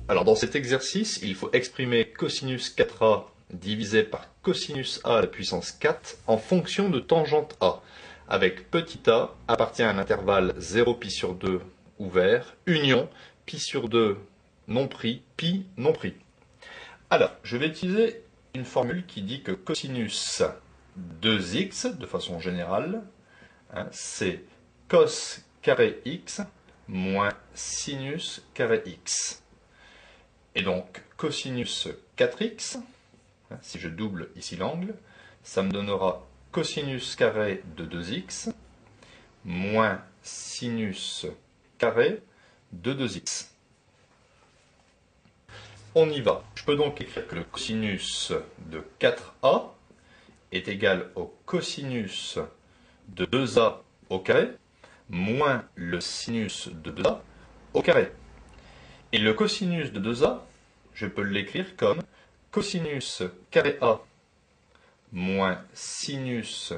Alors dans cet exercice, il faut exprimer cosinus 4a divisé par cosinus a à la puissance 4 en fonction de tangente a, avec petit a appartient à un intervalle 0 pi sur 2 ouvert, union pi sur 2 non pris, pi non pris. Alors, je vais utiliser une formule qui dit que cosinus 2x, de façon générale, c'est cos carré x moins sinus carré x. Et donc, cosinus 4x, si je double ici l'angle, ça me donnera cosinus carré de 2x moins sinus carré de 2x. On y va. Je peux donc écrire que le cosinus de 4a est égal au cosinus de 2a au carré moins le sinus de 2a au carré. Et le cosinus de 2a, je peux l'écrire comme cosinus carré a moins sinus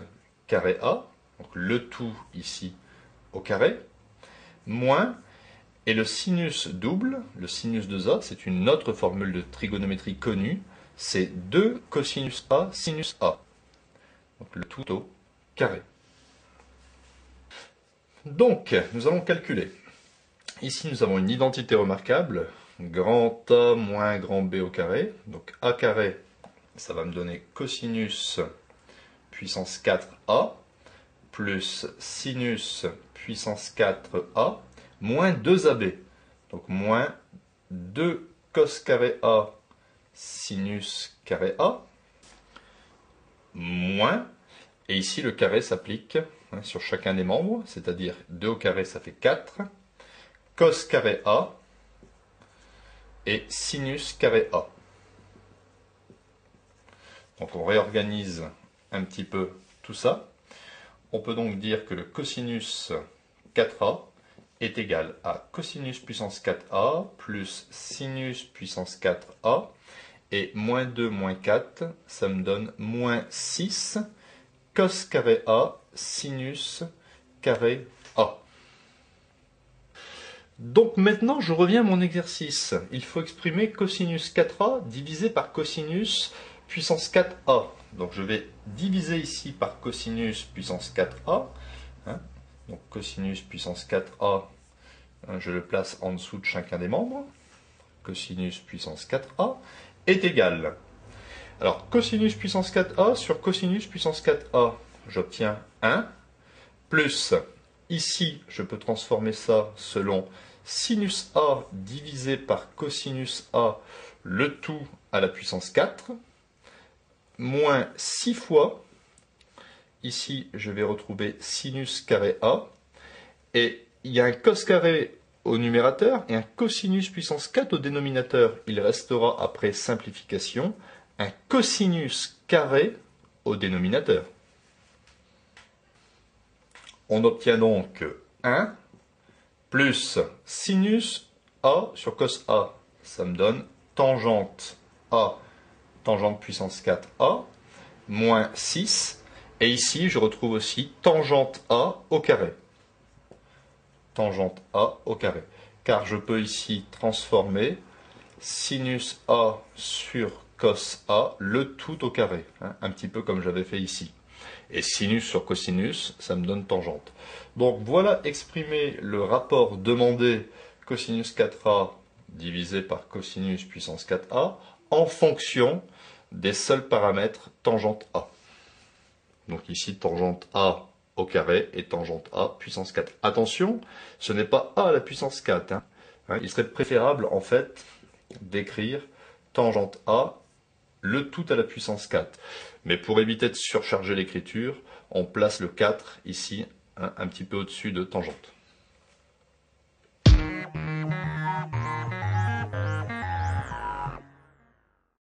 carré a, donc le tout ici au carré, moins, et le sinus double, le sinus de a, c'est une autre formule de trigonométrie connue, c'est 2 cosinus a sinus a, donc le tout au carré. Donc, nous allons calculer. Ici, nous avons une identité remarquable, grand A moins grand B au carré. Donc A carré, ça va me donner cosinus puissance 4A, plus sinus puissance 4A, moins 2AB. Donc moins 2 cos carré A sinus carré A, moins, et ici le carré s'applique sur chacun des membres, c'est-à-dire 2 au carré ça fait 4, cos carré A et sinus carré A. Donc on réorganise un petit peu tout ça. On peut donc dire que le cosinus 4A est égal à cosinus puissance 4A plus sinus puissance 4A, et moins 2 moins 4, ça me donne moins 6 cos carré A sinus carré A. Donc maintenant, je reviens à mon exercice. Il faut exprimer cosinus 4a divisé par cosinus puissance 4a. Donc je vais diviser ici par cosinus puissance 4a. Donc cosinus puissance 4a, je le place en dessous de chacun des membres. Cosinus puissance 4a est égal. Alors cosinus puissance 4a sur cosinus puissance 4a, j'obtiens 1, plus, ici je peux transformer ça selon sinus A divisé par cosinus A, le tout à la puissance 4, moins 6 fois, ici je vais retrouver sinus carré A, et il y a un cos carré au numérateur et un cosinus puissance 4 au dénominateur. Il restera après simplification un cosinus carré au dénominateur. On obtient donc 1 plus sinus A sur cos A. Ça me donne tangente A, tangente puissance 4A, moins 6. Et ici, je retrouve aussi tangente A au carré. Tangente A au carré. Car je peux ici transformer sinus A sur cos A, le tout au carré. Un petit peu comme j'avais fait ici. Et sinus sur cosinus, ça me donne tangente. Donc voilà exprimé le rapport demandé cosinus 4a divisé par cosinus puissance 4a en fonction des seuls paramètres tangente A. Donc ici tangente A au carré et tangente A puissance 4. Attention, ce n'est pas A à la puissance 4. Il serait préférable en fait d'écrire tangente A le tout à la puissance 4. Mais pour éviter de surcharger l'écriture, on place le 4 ici, un petit peu au-dessus de tangente.